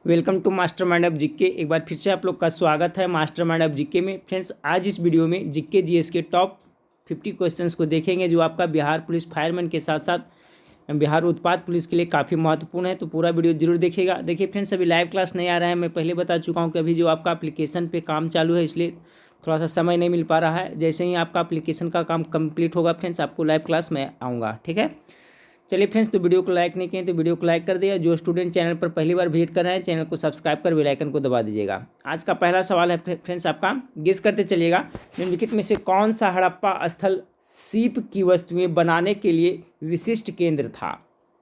Welcome to master mind of GK. एक बार फिर से आप लोग का स्वागत है मास्टर माइंड ऑफ जीके में। फ्रेंड्स, आज इस वीडियो में जीके जीएस के टॉप 50 क्वेश्चंस को देखेंगे जो आपका बिहार पुलिस फायरमैन के साथ साथ बिहार उत्पाद पुलिस के लिए काफ़ी महत्वपूर्ण है। तो पूरा वीडियो जरूर देखिएगा। देखिए फ्रेंड्स, अभी लाइव क्लास नहीं आ रहा है, मैं पहले बता चुका हूँ कि अभी जो आपका एप्लीकेशन पे काम चालू है, इसलिए थोड़ा सा समय नहीं मिल पा रहा है। जैसे ही आपका एप्लीकेशन का काम कंप्लीट होगा फ्रेंड्स, आपको लाइव क्लास में आऊँगा, ठीक है। चलिए फ्रेंड्स, तो वीडियो को लाइक नहीं किए तो वीडियो को लाइक कर दिया। जो स्टूडेंट चैनल पर पहली बार विजिट कर रहे हैं, चैनल को सब्सक्राइब कर बेल आइकन को दबा दीजिएगा। आज का पहला सवाल है फ्रेंड्स, आपका गेस करते चलिएगा। निम्नलिखित में से कौन सा हड़प्पा स्थल सीप की वस्तुएं बनाने के लिए विशिष्ट केंद्र था?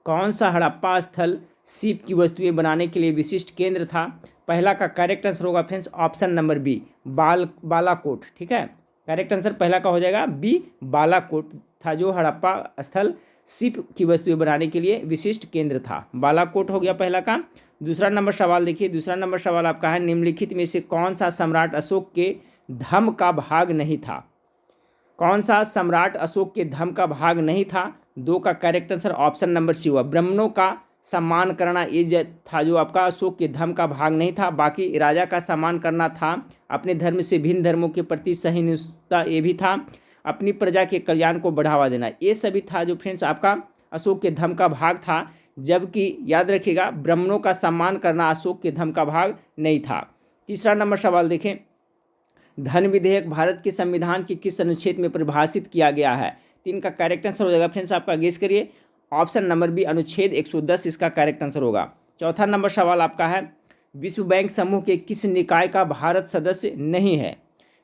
कौन सा हड़प्पा स्थल सीप की वस्तुएं बनाने के लिए विशिष्ट केंद्र था? पहला का करेक्ट आंसर होगा friends option number B, Balakot. ठीक है, करेक्ट आंसर पहला का हो जाएगा बी, बालाकोट था जो हड़प्पा स्थल सीप की वस्तुएं बनाने के लिए विशिष्ट केंद्र था। बालाकोट हो गया पहला का। दूसरा नंबर सवाल देखिए, दूसरा नंबर सवाल आपका है, निम्नलिखित में से कौन सा सम्राट अशोक के धर्म का भाग नहीं था? कौन सा सम्राट अशोक के धर्म का भाग नहीं था? दो का correct answer option number C हुआ, ब्राह्मणों का सम्मान करना ये था जो आपका अशोक के धर्म का भाग नहीं था। बाकी राजा का सम्मान करना था, अपने धर्म से भिन्न धर्मों के प्रति सहिष्णुता ये भी था, अपनी प्रजा के कल्याण को बढ़ावा देना, ये सभी था जो फ्रेंड्स आपका अशोक के धर्म का भाग था। जबकि याद रखिएगा, ब्राह्मणों का सम्मान करना अशोक के धर्म का भाग नहीं था। तीसरा नंबर सवाल देखें, धन विधेयक भारत के संविधान के किस अनुच्छेद में परिभाषित किया गया है? तीन का करेक्ट आंसर हो जाएगा फ्रेंड्स आपका, गेस करिए। ऑप्शन नंबर बी, अनुच्छेद 110 इसका करेक्ट आंसर होगा। चौथा नंबर सवाल आपका है, विश्व बैंक समूह के किस निकाय का भारत सदस्य नहीं है?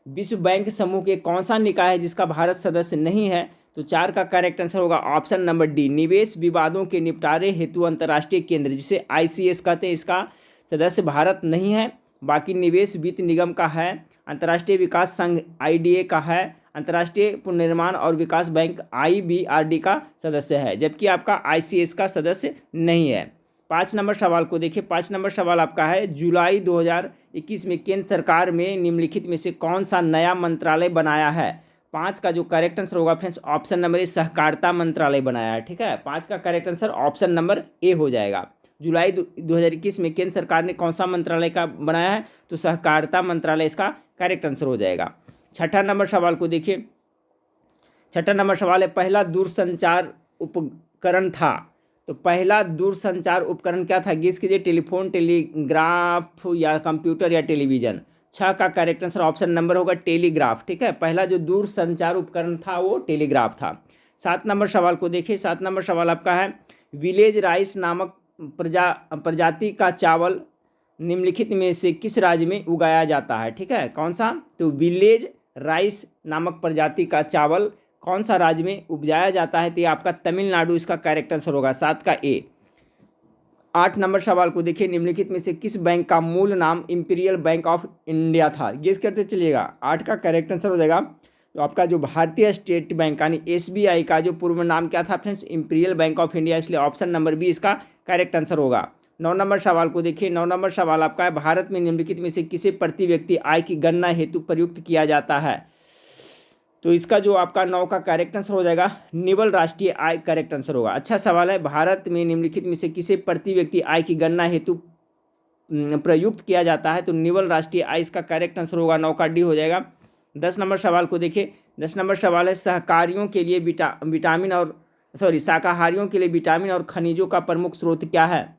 विश्व बैंक समूह के कौन सा निकाय है जिसका भारत सदस्य नहीं है? तो चार का करेक्ट आंसर होगा ऑप्शन नंबर डी, निवेश विवादों के निपटारे हेतु अंतर्राष्ट्रीय केंद्र जिसे ICS कहते हैं, इसका सदस्य भारत नहीं है। बाकी निवेश वित्त निगम का है, अंतर्राष्ट्रीय विकास संघ IDA का है, अंतर्राष्ट्रीय पुनर्निर्माण और विकास बैंक IBRD का सदस्य है, जबकि आपका ICS का सदस्य नहीं है। 5 नंबर सवाल को देखिए। 5 नंबर सवाल आपका है, जुलाई 2021 में केंद्र सरकार में निम्नलिखित में से कौन सा नया मंत्रालय बनाया है? 5 का जो करेक्ट आंसर होगा फ्रेंड्स ऑप्शन नंबर ए, सहकारिता मंत्रालय बनाया है। ठीक है, 5 का correct answer option number A हो जाएगा। जुलाई 2021 में केंद्र सरकार ने कौन सा मंत्रालय का बनाया है? तो सहकारिता मंत्रालय इसका करेक्ट आंसर हो जाएगा। छठा नंबर सवाल को देखिए। छठा नंबर सवाल है, पहला दूरसंचार उपकरण था, तो पहला दूरसंचार उपकरण क्या था? गेस कीजिए, टेलीफोन, टेलीग्राफ या कंप्यूटर या टेलीविजन। 6 का करेक्ट आंसर ऑप्शन नंबर होगा टेलीग्राफ। ठीक है, पहला जो दूरसंचार उपकरण था वो टेलीग्राफ था। 7 नंबर सवाल को देखिए। 7 नंबर सवाल आपका है, विलेज राइस नामक प्रजाति का चावल निम्नलिखित में से किस राज्य में उगाया जाता है? ठीक है, कौन सा? तो विलेज राइस नामक प्रजाति का चावल कौन सा राज्य में उपजाया जाता है? तो ये आपका तमिलनाडु इसका करेक्ट आंसर होगा, 7 का ए। 8 नंबर सवाल को देखिए, निम्नलिखित में से किस बैंक का मूल नाम इंपीरियल बैंक ऑफ इंडिया था? गेस करते चलिएगा। 8 का करेक्ट आंसर हो जाएगा तो आपका जो भारतीय स्टेट बैंक यानी SBI का जो पूर्व नाम क्या था friends? Imperial bank of India, इसलिए ऑप्शन नंबर बी इसका करेक्ट आंसर होगा। 9 नंबर सवाल को देखिए। 9 नंबर सवाल आपका है, भारत में निम्नलिखित में से किसे प्रति व्यक्ति आय की गणना हेतु प्रयुक्त किया जाता है? तो इसका जो आपका 9 का करेक्ट आंसर हो जाएगा निवल राष्ट्रीय आय करेक्ट आंसर होगा। अच्छा सवाल है, भारत में निम्नलिखित में से किसे प्रति व्यक्ति आय की गणना हेतु प्रयुक्त किया जाता है? तो निवल राष्ट्रीय आय इसका करेक्ट आंसर होगा, 9 का डी हो जाएगा। 10 नंबर सवाल को देखिए। 10 नंबर सवाल है, शाकाहारियों के लिए विटामिन और खनिजों का प्रमुख स्रोत क्या है?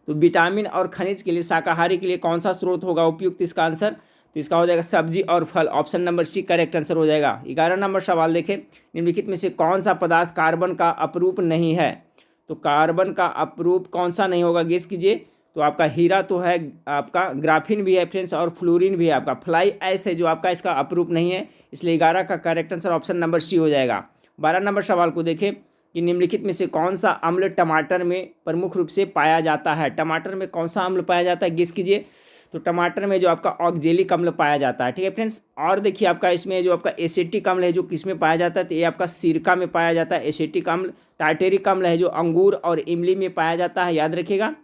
तो विटामिन और खनिज के लिए शाकाहारी के लिए कौन सा स्रोत होगा उपयुक्त? इसका आंसर तो इसका हो जाएगा सब्जी और फल, option number C correct answer हो जाएगा। 11 नंबर सवाल देखें, निम्नलिखित में से कौन सा पदार्थ कार्बन का अपरूप नहीं है? तो कार्बन का अपरूप कौन सा नहीं होगा? गेस कीजिए। तो आपका हीरा तो है, आपका ग्राफीन भी है फ्रेंड्स, और फ्लोरीन भी है, आपका फ्लाई ऐश है जो आपका इसका अपरूप नहीं है, इसलिए 11 का correct answer option number C हो जाएगा। 12 नंबर सवाल को देखें कि निम्नलिखित में से कौन सा अम्ल टमाटर में प्रमुख रूप से पाया जाता है? टमाटर में कौन सा अम्ल पाया जाता है? गेस कीजिए। तो टमाटर में जो आपका ऑक्जेलिक अम्ल पाया जाता है। ठीक है फ्रेंड्स, और देखिए आपका इसमें जो आपका एसिटिक अम्ल है जो किस में पाया जाता है? तो ये आपका सिरका में पाया जाता है एसिटिक अम्ल। टार्टेरिक अम्ल है जो अंगूर और इमली में पाया जाता है, याद रखिएगा।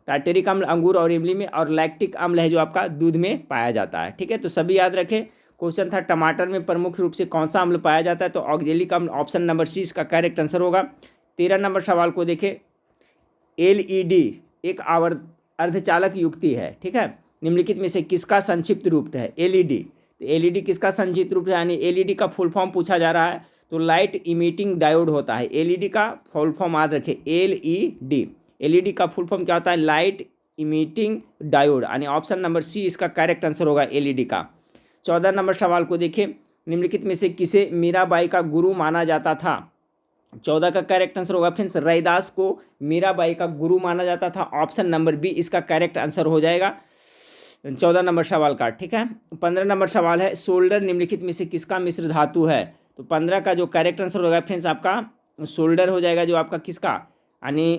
टार्टेरिक अम्ल अंगूर और इमली में, और लैक्टिक अम्ल है जो आपका दूध में पाया जाता है। ठीक है, तो सभी याद रखें। क्वेश्चन था टमाटर में प्रमुख रूप से कौन सा अम्ल पाया जाता है? तो ऑक्जेलिक अम्ल, ऑप्शन नंबर सी इसका करेक्ट आंसर होगा। 13 नंबर सवाल को देखें। LED एक अर्धचालक युक्ति है, ठीक है। निम्नलिखित में से किसका संक्षिप्त रूप है? एलईडी। तो एलईडी किसका संक्षिप्त रूप है, यानी एलईडी का फुल फॉर्म पूछा जा रहा है तो लाइट इमिटिंग डायोड होता है। एलईडी का फुल फॉर्म याद रखें, एलईडी। एलईडी का फुल फॉर्म क्या होता है? लाइट इमिटिंग डायोड, यानी ऑप्शन नंबर सी इसका करेक्ट आंसर होगा एलईडी का। 14 नंबर सवाल को देखिए, निम्नलिखित में से किसे मीराबाई का गुरु माना जाता था? 14 का करेक्ट आंसर होगा फ्रेंड्स, रैदास को मीराबाई का गुरु माना जाता था। ऑप्शन नंबर बी इसका करेक्ट आंसर हो जाएगा 14 नंबर सवाल का, ठीक है। 15 नंबर सवाल है, सोल्डर निम्नलिखित में से किसका मिश्र धातु है? तो 15 का जो करेक्ट आंसर होगा फ्रेंड्स आपका सोल्डर हो जाएगा, जो आपका किसका, यानी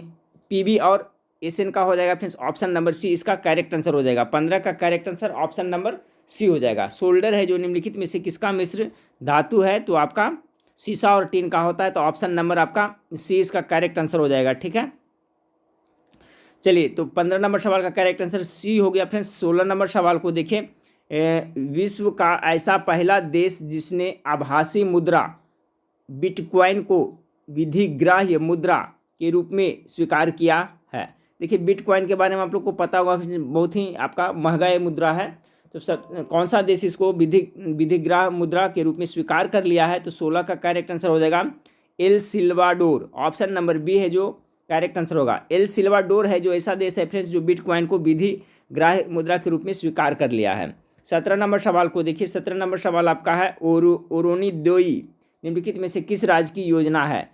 पीबी और एसएन का हो जाएगा फ्रेंड्स। ऑप्शन नंबर सी इसका करेक्ट आंसर हो जाएगा। 15 का correct answer option number C हो जाएगा। सोल्डर है जो निम्नलिखित में से किसका मिश्र धातु है? तो आपका सीसा और टीन का होता है, तो ऑप्शन नंबर आपका सी इसका करेक्ट आंसर हो जाएगा, ठीक है। चलिए, तो 15 नंबर सवाल का करेक्ट आंसर सी हो गया फ्रेंड्स। 16 नंबर सवाल को देखिए, विश्व का ऐसा पहला देश जिसने आभासी मुद्रा बिटकॉइन को विधिग्राह्य मुद्रा के रूप में स्वीकार किया है। देखिए, बिटकॉइन के बारे में आप लोग को पता होगा, बहुत ही आपका महंगा ये मुद्रा है। तो सब कौन सा देश इसको विधिग्राह्य मुद्रा के रूप में स्वीकार कर लिया है? तो 16 का करेक्ट आंसर हो जाएगा एल सिल्वाडोर। ऑप्शन नंबर बी है जो करेक्ट आंसर होगा। एल सिल्वाडोर है जो ऐसा देश है फ्रेंड्स जो बिटकॉइन को विधिग्राह्य मुद्रा के रूप में स्वीकार कर लिया है। 17 नंबर सवाल को देखिए, 17 नंबर सवाल आपका है, ओरोनिदोई निम्नलिखित में से किस राज्य की योजना है?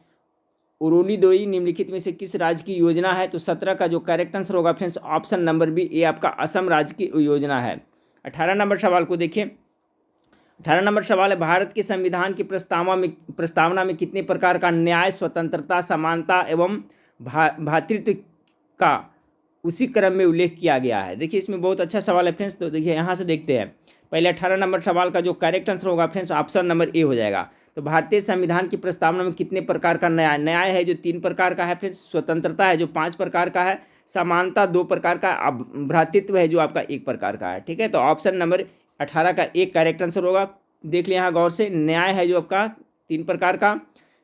ओरोनिदोई निम्नलिखित में से किस राज्य की योजना है? तो 17 का जो करेक्ट आंसर होगा फ्रेंड्स ऑप्शन नंबर बी, ये आपका असम राज्य की योजना है। 18 नंबर सवाल को देखिए, 18 नंबर सवाल है, भारत के संविधान की प्रस्तावना में कितने प्रकार का न्याय, स्वतंत्रता, समानता एवं भातृत्व का उसी क्रम में उल्लेख किया गया है? देखिए, इसमें बहुत अच्छा सवाल है फ्रेंड्स। तो देखिए यहाँ से देखते हैं, पहले 18 नंबर सवाल का जो करेक्ट आंसर होगा फ्रेंड्स ऑप्शन नंबर ए हो जाएगा। तो भारतीय संविधान की प्रस्तावना में कितने प्रकार का न्याय है? जो 3 प्रकार का है फ्रेंड्स। स्वतंत्रता है जो 5 प्रकार का है। समानता 2 प्रकार का। भ्रातृत्व है जो आपका 1 प्रकार का है, ठीक है। तो ऑप्शन नंबर 18 का एक करेक्ट आंसर होगा। देख लिया यहाँ गौर से, न्याय है जो आपका 3 प्रकार का,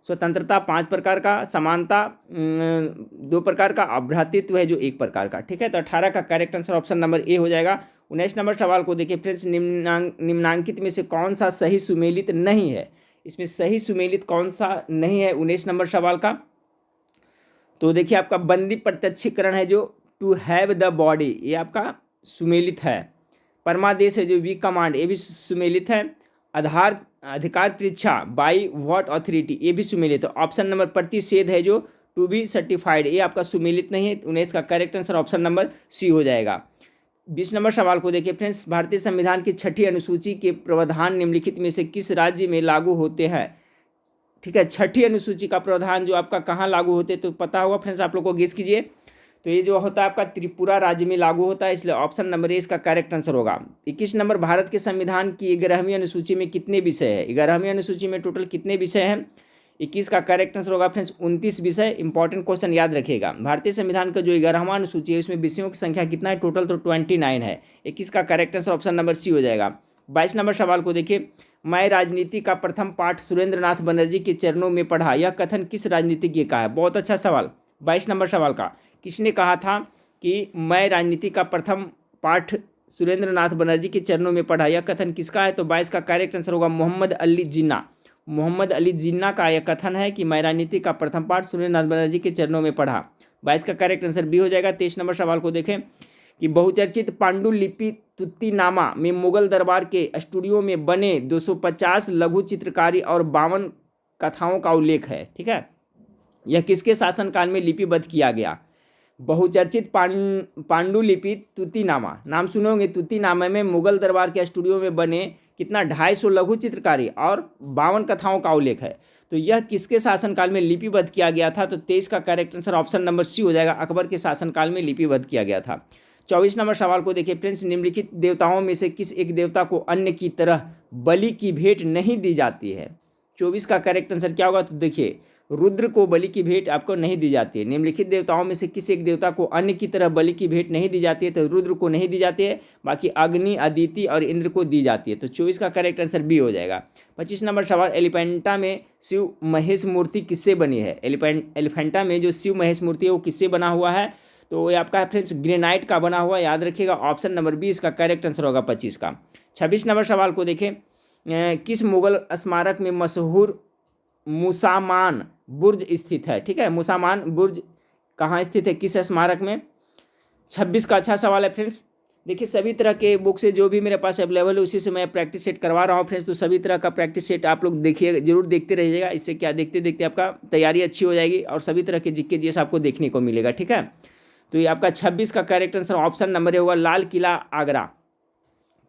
स्वतंत्रता 5 प्रकार का, समानता 2 प्रकार का, भ्रातृत्व है जो 1 प्रकार का, ठीक है। तो 18 का correct answer option number A हो जाएगा। 19 नंबर सवाल को देखिए फ्रेंड्स, निम्नांकित में से कौन सा सही सुमेलित नहीं है? इसमें सही सुमेलित कौन सा नहीं है 19 नंबर सवाल का? तो देखिए, आपका बंदी प्रत्यक्षीकरण है जो टू हैव द बॉडी, ये आपका सुमेलित है। परमादेश है जो वी कमांड, ये भी सुमेलित है। अधिकार परीक्षा बाई व्हाट अथॉरिटी, ये भी सुमेलित है। ऑप्शन नंबर प्रतिषेध है जो टू बी सर्टिफाइड, ये आपका सुमेलित नहीं है। 19 का correct answer option number C हो जाएगा। 20 नंबर सवाल को देखिए फ्रेंड्स, भारतीय संविधान की 6ठी अनुसूची के प्रावधान निम्नलिखित में से किस राज्य में लागू होते हैं? ठीक है, 6ठी अनुसूची का प्रावधान जो आपका कहाँ लागू होते हैं तो पता होगा फ्रेंड्स, आप लोग को गेस कीजिए। तो ये जो होता है आपका त्रिपुरा राज्य में लागू होता है, इसलिए ऑप्शन नंबर ए इसका करेक्ट आंसर होगा। 21 नंबर, भारत के संविधान की 11वीं अनुसूची में कितने विषय है? 11वीं अनुसूची में टोटल कितने विषय हैं? 21 का करेक्ट आंसर होगा फ्रेंड्स 29 विषय। इंपॉर्टेंट क्वेश्चन याद रखिएगा। भारतीय संविधान का जो 11वां अनुसूची है उसमें विषयों की संख्या कितना है? टोटल तो 29 है। 21 का correct answer option number C हो जाएगा। 22 नंबर सवाल को देखिए, मैं राजनीति का प्रथम पाठ सुरेंद्र नाथ बनर्जी के चरणों में पढ़ा, यह कथन किस राजनीतिज्ञ का है? बहुत अच्छा सवाल। 22 नंबर सवाल का, किसने कहा था कि मैं राजनीति का प्रथम पाठ सुरेंद्र नाथ बनर्जी के चरणों में पढ़ा, यह कथन किसका है? तो 22 का करेक्ट आंसर होगा मोहम्मद अली जिन्ना। मोहम्मद अली जिन्ना का यह कथन है कि मैं राजनीति का प्रथम पाठ सुरेंद्र नाथ बनर्जी के चरणों में पढ़ा। 22 का करेक्ट आंसर बी हो जाएगा। 23 नंबर सवाल को देखें कि बहुचर्चित पांडुलिपि तुत्तीनामा में मुगल दरबार के स्टूडियो में बने 250 लघु चित्रकारी और 52 कथाओं का उल्लेख है। ठीक है, यह किसके शासनकाल में लिपिबद्ध किया गया? बहुचर्चित पांडुलिपि तुत्तीनामा, नाम सुने होंगे। तुत्तीनामा में मुगल दरबार के स्टूडियो में बने कितना 250 लघु चित्रकारी और 52 कथाओं का उल्लेख है। तो यह किसके शासनकाल में लिपिबद्ध किया गया था? तो 23 का correct answer option number C हो जाएगा। अकबर के शासनकाल में लिपिबद्ध किया गया था। 24 नंबर सवाल को देखिए फ्रेंड्स, निम्नलिखित देवताओं में से किस एक देवता को अन्य की तरह बलि की भेंट नहीं दी जाती है? 24 का करेक्ट आंसर क्या होगा? तो देखिए, रुद्र को बलि की भेंट आपको नहीं दी जाती है। निम्नलिखित देवताओं में से किस एक देवता को अन्य की तरह बलि की भेंट नहीं दी जाती है? तो रुद्र को नहीं दी जाती है, बाकी अग्नि, अदिति और इंद्र को दी जाती है। तो 24 का करेक्ट आंसर बी हो जाएगा। 25 नंबर सवाल, एलिफेंटा में शिव महेश मूर्ति किससे बनी है? एलिफेंटा में जो शिव महेश मूर्ति है वो किससे बना हुआ है? तो ये आपका है फ्रेंड्स ग्रेनाइट का बना हुआ, याद रखिएगा। ऑप्शन नंबर 20 का करेक्ट आंसर होगा 25 का। 26 नंबर सवाल को देखें, किस मुगल स्मारक में मशहूर मूसामान बुर्ज स्थित है? ठीक है, मूसामान बुर्ज कहाँ स्थित है, किस स्मारक में? 26 का अच्छा सवाल है फ्रेंड्स। देखिए सभी तरह के बुक से जो भी मेरे पास अवेलेबल है उसी से मैं प्रैक्टिस सेट करवा रहा हूँ फ्रेंड्स। तो सभी तरह का प्रैक्टिस सेट आप लोग देखिए, जरूर देखते रहिएगा। इससे क्या, देखते देखते आपका तैयारी अच्छी हो जाएगी और सभी तरह के जीके जीएस आपको देखने को मिलेगा। ठीक है, तो ये आपका 26 का correct answer option number A होगा, लाल किला आगरा।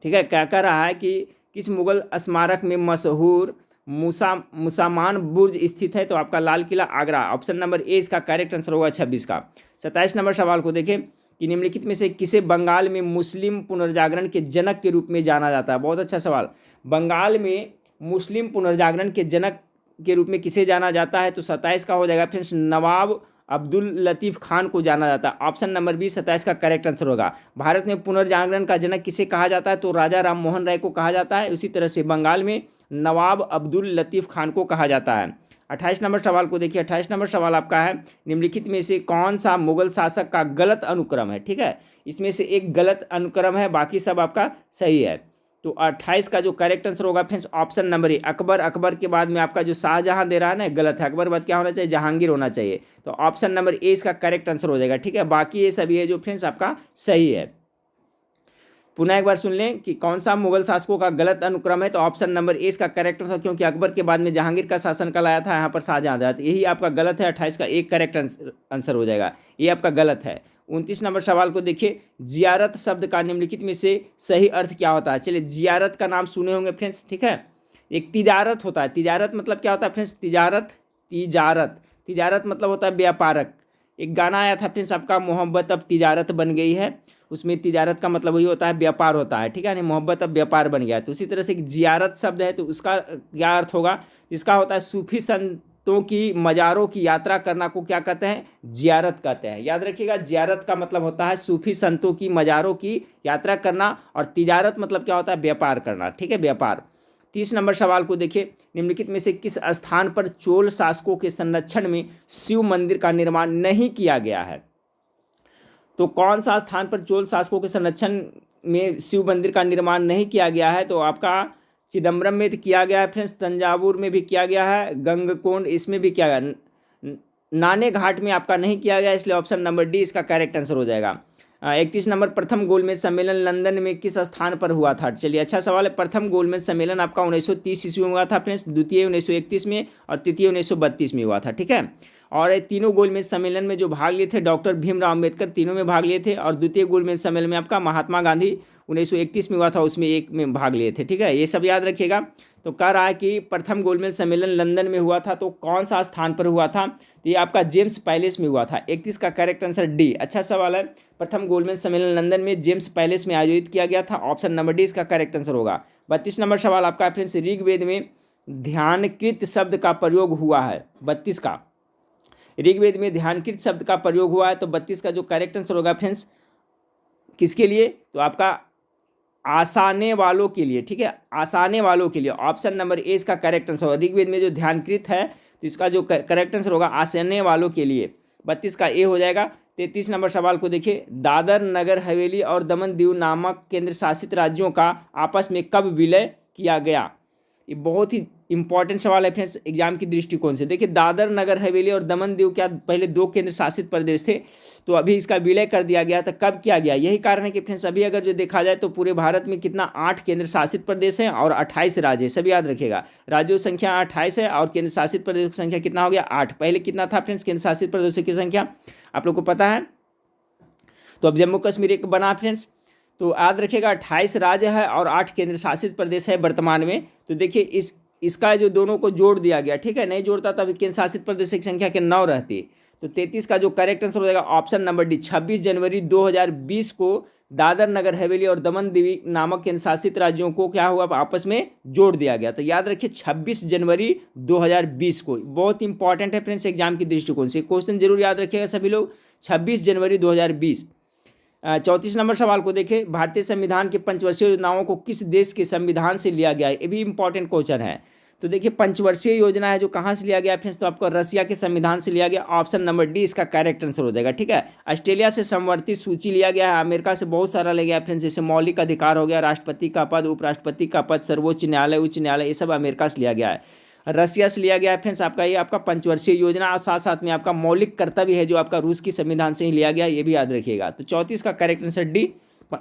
ठीक है, क्या कह रहा है कि किस मुगल स्मारक में मशहूर मूसामान बुर्ज स्थित है? तो आपका Lal Qila Agra, option number A इसका करेक्ट आंसर होगा 26 का। 27 नंबर सवाल को देखें कि निम्नलिखित में से किसे बंगाल में मुस्लिम पुनर्जागरण के जनक के रूप में जाना जाता है? बहुत अच्छा सवाल। बंगाल में मुस्लिम पुनर्जागरण के जनक के रूप में किसे जाना जाता है? तो 27 का हो जाएगा फ्रेंड्स, नवाब अब्दुल लतीफ़ खान को जाना जाता है। ऑप्शन नंबर 20 27 का करेक्ट आंसर होगा। भारत में पुनर्जागरण का जनक किसे कहा जाता है? तो राजा राम मोहन राय को कहा जाता है। उसी तरह से बंगाल में नवाब अब्दुल लतीफ़ खान को कहा जाता है। 28 नंबर सवाल को देखिए। 28 नंबर सवाल आपका है, निम्नलिखित में से कौन सा मुगल शासक का गलत अनुक्रम है? ठीक है, इसमें से एक गलत अनुक्रम है, बाकी सब आपका सही है। तो 28 का जो करेक्ट आंसर होगा friends option number A, Akbar. Akbar के बाद में आपका जो शाहजहां दे रहा है ना, गलत है। अकबर के बाद क्या होना चाहिए? जहांगीर होना चाहिए। तो ऑप्शन नंबर ए इसका करेक्ट आंसर हो जाएगा। ठीक है, बाकी ये सभी है जो फ्रेंड्स आपका सही है। पुनः एक बार सुन लें कि कौन सा मुगल शासकों का गलत अनुक्रम है। तो ऑप्शन नंबर ए इसका करेक्ट आंसर, क्योंकि अकबर के बाद में जहांगीर का शासन काल आया था, यहाँ पर शाहजहां था, तो यही आपका गलत है। 28 का एक करेक्ट आंसर हो जाएगा, ये आपका गलत है। 29 नंबर सवाल को देखिए, जियारत शब्द का निम्नलिखित में से सही अर्थ क्या होता है? चलिए, जियारत का नाम सुने होंगे फ्रेंड्स। ठीक है, एक तिजारत होता है। तिजारत मतलब क्या होता है फ्रेंड्स? तिजारत मतलब होता है व्यापारक। एक गाना आया था फ्रेंड्स आपका, मोहब्बत अब तिजारत बन गई है, उसमें तिजारत का मतलब वही होता है, व्यापार होता है। ठीक है, नहीं, मोहब्बत अब व्यापार बन गया है। तो उसी तरह से एक जियारत शब्द है, तो उसका क्या अर्थ होगा? इसका होता है सूफी संतों की मज़ारों की यात्रा करना को क्या कहते हैं? जियारत कहते हैं। याद रखिएगा, जियारत का मतलब होता है सूफी संतों की मज़ारों की यात्रा करना, और तिजारत मतलब क्या होता है? व्यापार करना। ठीक है, व्यापार। 30 नंबर सवाल को देखिए, निम्नलिखित में से किस स्थान पर चोल शासकों के संरक्षण में शिव मंदिर का निर्माण नहीं किया गया है? तो कौन सा स्थान पर चोल शासकों के संरक्षण में शिव मंदिर का निर्माण नहीं किया गया है? तो आपका चिदम्बरम में किया गया है फ्रेंड्स, तंजावुर में भी किया गया है, गंगकोंड इसमें भी किया गया, नाने घाट में आपका नहीं किया गया, इसलिए ऑप्शन नंबर डी इसका करेक्ट आंसर हो जाएगा। 31 नंबर, प्रथम गोलमेज सम्मेलन लंदन में किस स्थान पर हुआ था? चलिए, अच्छा सवाल है। प्रथम गोलमेज सम्मेलन आपका 1930 ईस्वी में हुआ था फ्रेंड्स, द्वितीय 1931 में और तृतीय 1932 में हुआ था। ठीक है, और ये तीनों गोलमेज सम्मेलन में जो भाग लिए थे डॉक्टर भीमराव अम्बेडकर, तीनों में भाग लिए थे। और द्वितीय गोलमेज सम्मेलन में आपका महात्मा गांधी 1931 में हुआ था, उसमें एक में भाग लिए थे। ठीक है, ये सब याद रखिएगा। तो कह रहा है कि प्रथम गोलमेज सम्मेलन लंदन में हुआ था, तो कौन सा स्थान पर हुआ था? तो ये आपका जेम्स पैलेस में हुआ था। 31 का करेक्ट आंसर डी। अच्छा सवाल है, प्रथम गोलमेज सम्मेलन लंदन में जेम्स पैलेस में आयोजित किया गया था, ऑप्शन नंबर डी इसका करेक्ट आंसर होगा। 32 नंबर सवाल आपका फ्रेंड्स, ऋग्वेद में ध्यानकृत शब्द का प्रयोग हुआ है। 32 का, ऋग्वेद में ध्यानकृत शब्द का प्रयोग हुआ है, तो 32 का जो करेक्ट आंसर होगा फ्रेंड्स किसके लिए? तो आपका आसाने वालों के लिए। ठीक है, आसाने वालों के लिए, ऑप्शन नंबर ए इसका करेक्ट आंसर होगा। ऋग्वेद में जो ध्यानकृत है, तो इसका जो करेक्ट आंसर होगा आसाने वालों के लिए, 32 का ए हो जाएगा। 33 नंबर सवाल को देखिए, दादर नगर हवेली और दमन दीव नामक केंद्र शासित राज्यों का आपस में कब विलय किया गया? ये बहुत ही इंपॉर्टेंट सवाल है फ्रेंड्स एग्जाम की दृष्टिकोण से। देखिए, दादर नगर हवेली और दमन दीव क्या पहले दो केंद्र शासित प्रदेश थे, तो अभी इसका विलय कर दिया गया था। कब किया गया? यही कारण है कि फ्रेंड्स अभी अगर जो देखा जाए तो पूरे भारत में कितना 8 केंद्र शासित प्रदेश हैं और 28 राज्य है। सभी याद रखिएगा, राज्यों की संख्या 28 है और केंद्र शासित प्रदेश की संख्या कितना हो गया? 8। पहले कितना था फ्रेंड्स केंद्र शासित प्रदेशों की संख्या? आप लोग को पता है। तो अब जम्मू कश्मीर एक बना फ्रेंड्स, तो याद रखिएगा 28 राज्य है और 8 केंद्र शासित प्रदेश है वर्तमान में। तो देखिए इसका जो दोनों को जोड़ दिया गया। ठीक है, नहीं जोड़ता तब केंद्र शासित प्रदेश की संख्या के 9 रहती। तो 33 का जो करेक्ट आंसर हो जाएगा ऑप्शन नंबर डी। 26 जनवरी 2020 को दादर नगर हवेली और दमन दीव नामक केंद्र शासित राज्यों को क्या हुआ? आपस में जोड़ दिया गया। तो याद रखिए 26 जनवरी 2020 को, बहुत इंपॉर्टेंट है फ्रेंड्स एग्जाम की दृष्टिकोण से, क्वेश्चन जरूर याद रखिएगा सभी लोग। 26 जनवरी 2020। 34 नंबर सवाल को देखें, भारतीय संविधान के पंचवर्षीय योजनाओं को किस देश के संविधान से लिया गया है? ये भी इंपॉर्टेंट क्वेश्चन है। तो देखिए पंचवर्षीय योजना है जो कहाँ से लिया गया फ्रेंड्स, तो आपको रसिया के संविधान से लिया गया। ऑप्शन नंबर डी इसका करेक्ट आंसर हो जाएगा। ठीक है, ऑस्ट्रेलिया से समवर्ती सूची लिया गया है, अमेरिका से बहुत सारा लिया गया फ्रेंड्स, जैसे मौलिक अधिकार हो गया, राष्ट्रपति का पद, उपराष्ट्रपति का पद, सर्वोच्च न्यायालय, उच्च न्यायालय, ये सब अमेरिका से लिया गया है। रसिया से लिया गया है फ्रेंड्स आपका ये आपका पंचवर्षीय योजना, और साथ साथ में आपका मौलिक कर्तव्य है जो आपका रूस की संविधान से ही लिया गया, ये भी याद रखिएगा। तो 34 का करेक्ट आंसर डी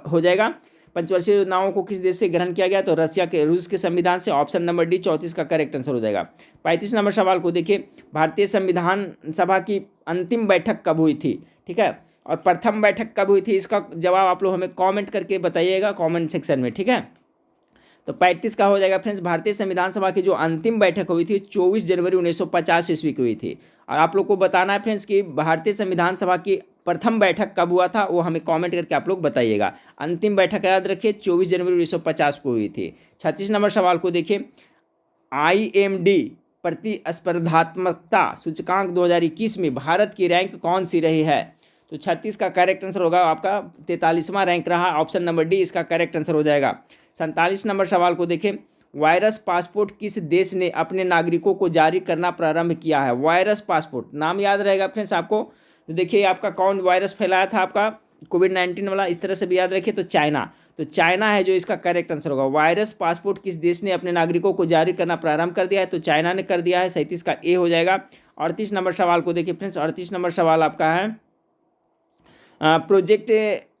हो जाएगा। पंचवर्षीय योजनाओं को किस देश से ग्रहण किया गया, तो रसिया के रूस के संविधान से। ऑप्शन नंबर डी 34 का करेक्ट आंसर हो जाएगा। 35 नंबर सवाल को देखिए, भारतीय संविधान सभा की अंतिम बैठक कब हुई थी। ठीक है, और प्रथम बैठक कब हुई थी, इसका जवाब आप लोग हमें कमेंट करके बताइएगा कमेंट सेक्शन में। ठीक है, तो 35 का हो जाएगा फ्रेंड्स, भारतीय संविधान सभा की जो अंतिम बैठक हुई थी 24 जनवरी 1950 ईस्वी की हुई थी। और आप लोग को बताना है फ्रेंड्स कि भारतीय संविधान सभा की प्रथम बैठक कब हुआ था, वो हमें कमेंट करके आप लोग बताइएगा। अंतिम बैठक याद रखिए 24 जनवरी 1950 को हुई थी। 36 नंबर सवाल को देखिए, IMD प्रतिस्पर्धात्मकता सूचकांक 2021 में भारत की रैंक कौन सी रही है, तो 36 का करेक्ट आंसर होगा आपका 43वां रैंक रहा। ऑप्शन नंबर डी इसका करेक्ट आंसर हो जाएगा। 47 नंबर सवाल को देखें, वायरस पासपोर्ट किस देश ने अपने नागरिकों को जारी करना प्रारंभ किया है। वायरस पासपोर्ट नाम याद रहेगा फ्रेंड्स आपको, तो देखिए आपका कौन वायरस फैलाया था आपका कोविड-19 वाला, इस तरह से भी याद रखिए। तो चाइना, तो चाइना है जो इसका करेक्ट आंसर होगा। वायरस पासपोर्ट किस देश ने अपने नागरिकों को जारी करना प्रारंभ कर दिया है, तो चाइना ने कर दिया है। 37 का ए हो जाएगा। 38 नंबर सवाल को देखिए फ्रेंड्स, 38 नंबर सवाल आपका है, प्रोजेक्ट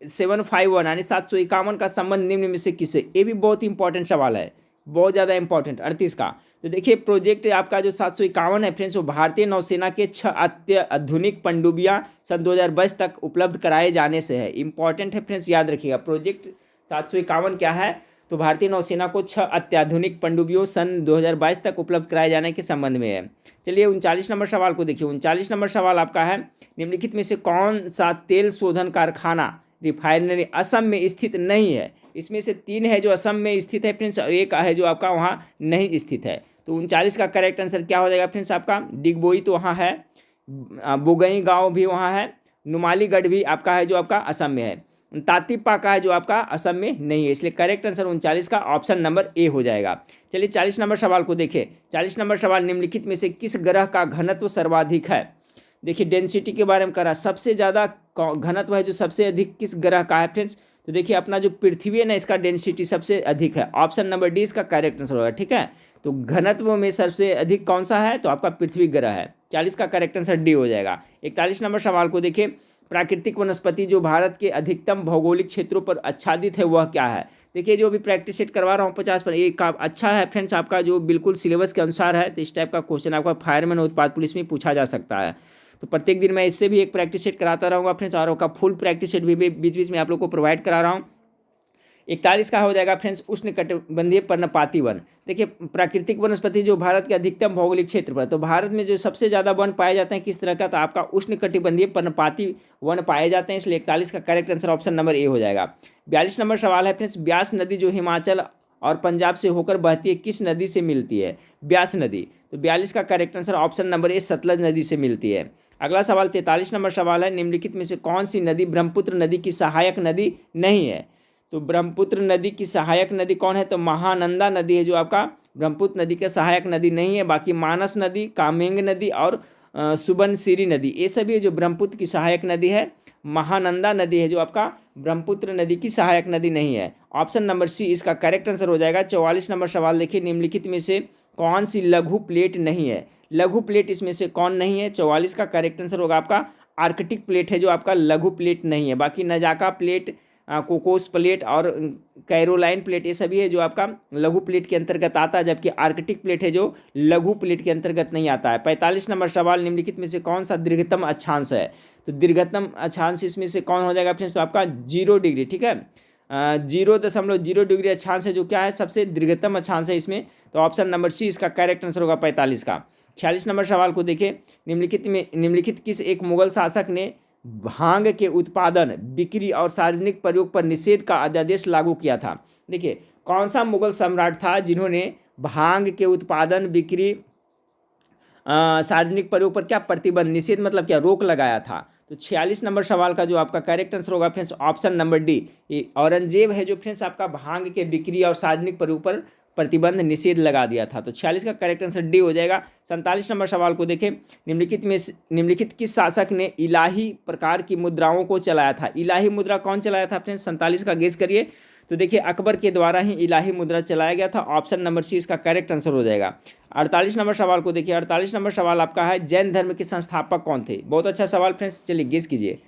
751 यानी 751 का संबंध निम्न में से किससे। ये भी बहुत इंपॉर्टेंट सवाल है, बहुत ज़्यादा इंपॉर्टेंट। 38 का तो देखिए, प्रोजेक्ट आपका जो 751 है फ्रेंड्स, वो भारतीय नौसेना के 6 अत्याधुनिक पनडुब्बियां सन 2022 तक उपलब्ध कराए जाने से है। इंपॉर्टेंट है फ्रेंड्स, याद रखिएगा। प्रोजेक्ट 751 क्या है, तो भारतीय नौसेना को 6 अत्याधुनिक पनडुब्बियों सन 2022 तक उपलब्ध कराए जाने के संबंध में है। चलिए 39 नंबर सवाल को देखिए। 39 नंबर सवाल आपका है, निम्नलिखित में से कौन सा तेल शोधन कारखाना रिफाइनरी असम में स्थित नहीं है। इसमें से 3 है जो असम में स्थित है फ्रेंड्स, एक है जो आपका वहाँ नहीं स्थित है। तो 39 का करेक्ट आंसर क्या हो जाएगा फ्रेंड्स आपका, डिगबोई तो वहाँ है, बुगई गाँव भी वहाँ है, नुमालीगढ़ भी आपका है जो आपका असम में है, तातीपा का है जो आपका असम में नहीं है। इसलिए करेक्ट आंसर 39 का ऑप्शन नंबर ए हो जाएगा। चलिए 40 नंबर सवाल को देखिए। 40 नंबर सवाल, निम्नलिखित में से किस ग्रह का घनत्व सर्वाधिक है। देखिए डेंसिटी के बारे में करा, सबसे ज़्यादा घनत्व है जो सबसे अधिक किस ग्रह का है फ्रेंड्स, तो देखिए अपना जो पृथ्वी है ना, इसका डेंसिटी सबसे अधिक है। ऑप्शन नंबर डी इसका करेक्ट आंसर होगा। ठीक है, तो घनत्व में सबसे अधिक कौन सा है, तो आपका पृथ्वी ग्रह है। 40 का करेक्ट आंसर डी हो जाएगा। 41 नंबर सवाल को देखिए, प्राकृतिक वनस्पति जो भारत के अधिकतम भौगोलिक क्षेत्रों पर आच्छादित है वह क्या है। देखिए जो भी प्रैक्टिस सेट करवा रहा हूँ 50 पर, ये अच्छा है फ्रेंड्स आपका, जो बिल्कुल सिलेबस के अनुसार है। तो इस टाइप का क्वेश्चन आपका फायरमैन उत्पाद पुलिस में पूछा जा सकता है। तो प्रत्येक दिन मैं इससे भी एक प्रैक्टिस सेट कराता रहूँगा फ्रेंड्स, और का फुल प्रैक्टिस सेट भी बीच बीच में आप लोग को प्रोवाइड करा रहा हूँ। 41 का हो जाएगा फ्रेंड्स, उष्णकटिबंधीय पर्णपाती वन। देखिए प्राकृतिक वनस्पति जो भारत के अधिकतम भौगोलिक क्षेत्र पर, तो भारत में जो सबसे ज़्यादा वन पाए जाते हैं किस तरह का, तो आपका उष्णकटिबंधीय पर्णपाती वन पाए जाते हैं। इसलिए 41 का correct answer option number A हो जाएगा। 42 नंबर सवाल है फ्रेंड्स, ब्यास नदी जो हिमाचल और पंजाब से होकर बहती है किस नदी से मिलती है, ब्यास नदी। तो 42 का correct answer option number A Sutlej नदी से मिलती है। अगला सवाल 43 नंबर सवाल है, निम्नलिखित में से कौन सी नदी ब्रह्मपुत्र नदी की सहायक नदी नहीं है। तो ब्रह्मपुत्र नदी की सहायक नदी कौन है, तो महानंदा नदी है जो आपका ब्रह्मपुत्र नदी के सहायक नदी नहीं है। बाकी मानस नदी, कामेंग नदी और सुबनसिरी नदी, ये सभी है जो ब्रह्मपुत्र की सहायक नदी है। महानंदा नदी है जो आपका ब्रह्मपुत्र नदी की सहायक नदी नहीं है। ऑप्शन नंबर सी इसका करेक्ट आंसर हो जाएगा। 44 नंबर सवाल देखिए, निम्नलिखित में से कौन सी लघु प्लेट नहीं है। लघु प्लेट इसमें से कौन नहीं है, 44 का करेक्ट आंसर होगा आपका आर्कटिक प्लेट है जो आपका लघु प्लेट नहीं है। बाकी नजाका प्लेट, कोकोस प्लेट और कैरोलाइन प्लेट, ये सभी है जो आपका लघु प्लेट के अंतर्गत आता है, जबकि आर्कटिक प्लेट है जो लघु प्लेट के अंतर्गत नहीं आता है। 45 नंबर सवाल, निम्नलिखित में से कौन सा दीर्घतम अक्षांश है। तो दीर्घतम अक्षांश इसमें से कौन हो जाएगा फ्रेंड्स, तो आपका 0 डिग्री। ठीक है, 0.0 डिग्री अक्षांश है जो क्या है, सबसे दीर्घतम अक्षांश है इसमें। तो ऑप्शन नंबर सी इसका करेक्ट आंसर होगा 45 का। 46 नंबर सवाल को देखिए, निम्नलिखित किस एक मुगल शासक ने भांग के उत्पादन, बिक्री और सार्वजनिक प्रयोग पर निषेध का अध्यादेश लागू किया था। देखिए कौन सा मुगल सम्राट था जिन्होंने भांग के उत्पादन, बिक्री, सार्वजनिक प्रयोग पर क्या प्रतिबंध, निषेध मतलब क्या, रोक लगाया था। तो 46 नंबर सवाल का जो आपका करेक्ट आंसर होगा फ्रेंड्स ऑप्शन नंबर डी, ये औरंगजेब है जो फ्रेंड्स आपका भांग के बिक्री और सार्वजनिक प्रयोग पर प्रतिबंध निषेध लगा दिया था। तो 46 का करेक्ट आंसर डी हो जाएगा। 47 नंबर सवाल को देखें, निम्नलिखित किस शासक ने इलाही प्रकार की मुद्राओं को चलाया था? इलाही मुद्रा कौन चलाया था फ्रेंड्स? 47 का गेस करिए। तो देखिए अकबर के द्वारा ही इलाही मुद्रा चलाया गया था। ऑप्शन नंबर सी इसका करेक्ट आंसर हो जाएगा। 48 नंबर सवाल को देखिए। 48 नंबर सवाल आपका है, जैन धर्म के संस्थापक कौन थे? बहुत अच्छा सवाल फ्रेंड्स, चलिए गेस कीजिए।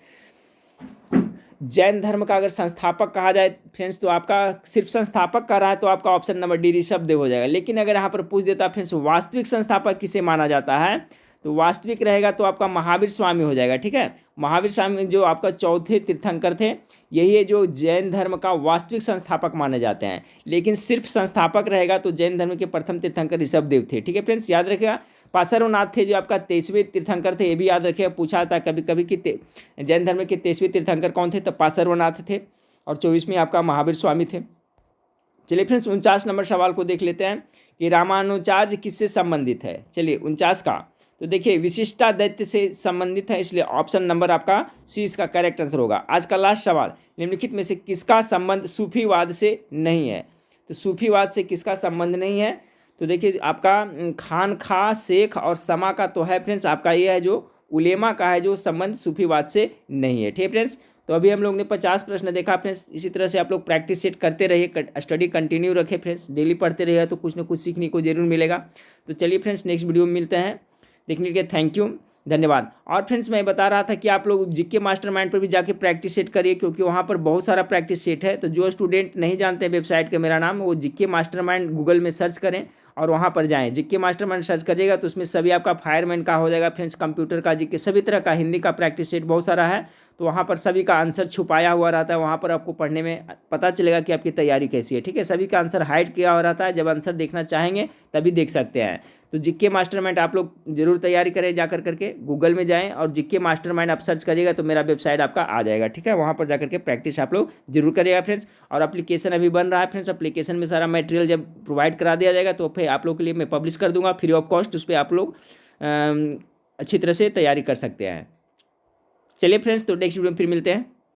जैन धर्म का अगर संस्थापक कहा जाए फ्रेंड्स, तो आपका सिर्फ संस्थापक कह रहा है तो आपका ऑप्शन नंबर डी ऋषभदेव हो जाएगा। लेकिन अगर यहाँ पर पूछ देता फ्रेंड्स वास्तविक संस्थापक किसे माना जाता है, तो वास्तविक रहेगा तो आपका महावीर स्वामी हो जाएगा। ठीक है, महावीर स्वामी जो आपका चौथे तीर्थंकर थे, यही है जो जैन धर्म का वास्तविक संस्थापक माने जाते हैं। लेकिन सिर्फ संस्थापक रहेगा तो जैन धर्म के प्रथम तीर्थंकर ऋषभदेव थे। ठीक है फ्रेंड्स, याद रखिएगा। पार्श्वनाथ थे जो आपका 23वें तीर्थंकर थे, ये भी याद रखिएगा, पूछा था कभी कभी कि जैन धर्म के 23वें तीर्थंकर कौन थे? तो पार्श्वनाथ थे। और 24वें आपका महावीर स्वामी थे। चलिए फ्रेंड्स 49 नंबर सवाल को देख लेते हैं कि रामानुजाचार्य किससे संबंधित है। चलिए 49 का तो देखिए विशिष्टाद्वैत से संबंधित है, इसलिए ऑप्शन नंबर आपका सी इसका करेक्ट आंसर होगा। आज का लास्ट सवाल, निम्नलिखित में से किसका संबंध सूफीवाद से नहीं है? तो सूफीवाद से किसका संबंध नहीं है? तो देखिए आपका खानखा, शेख और समा का तो है फ्रेंड्स, आपका ये है जो उलेमा का है जो संबंध सूफीवाद से नहीं है। ठीक है फ्रेंड्स, तो अभी हम लोग ने 50 प्रश्न देखा फ्रेंड्स। इसी तरह से आप लोग प्रैक्टिस सेट करते रहिए, स्टडी कंटिन्यू रखें फ्रेंड्स, डेली पढ़ते रहिए तो कुछ ना कुछ सीखने को जरूर मिलेगा। तो चलिए फ्रेंड्स नेक्स्ट वीडियो में मिलते हैं। देखने के लिए थैंक यू, धन्यवाद। और फ्रेंड्स मैं बता रहा था कि आप लोग जीके मास्टरमाइंड पर भी जाके प्रैक्टिस सेट करिए, क्योंकि वहाँ पर बहुत सारा प्रैक्टिस सेट है। तो जो स्टूडेंट नहीं जानते हैं वेबसाइट का मेरा नाम, वो जीके मास्टरमाइंड गूगल में सर्च करें और वहाँ पर जाएं। जीके मास्टरमाइंड सर्च करिएगा तो उसमें सभी आपका फायरमैन का हो जाएगा फ्रेंड्स, कंप्यूटर का, जीके सभी तरह का, हिंदी का प्रैक्टिस सेट बहुत सारा है। तो वहाँ पर सभी का आंसर छुपाया हुआ रहता है, वहाँ पर आपको पढ़ने में पता चलेगा कि आपकी तैयारी कैसी है। ठीक है, सभी का आंसर हाइड किया हुआ रहता है, जब आंसर देखना चाहेंगे तभी देख सकते हैं। तो जीके मास्टरमाइंड आप लोग जरूर तैयारी करें, जाकर करके गूगल में जाएं और जीके मास्टरमाइंड आप सर्च करिएगा तो मेरा वेबसाइट आपका आ जाएगा। ठीक है, वहाँ पर जाकर के प्रैक्टिस आप लोग जरूर करिएगा फ्रेंड्स। और एप्लीकेशन अभी बन रहा है फ्रेंड्स, एप्लीकेशन में सारा मटेरियल जब प्रोवाइड करा दिया जाएगा तो फिर आप लोग के लिए मैं पब्लिश कर दूंगा फ्री ऑफ कॉस्ट। उस पर आप लोग अच्छी तरह से तैयारी कर सकते हैं। चलिए फ्रेंड्स, तो नेक्स्ट वीडियो में फिर मिलते हैं।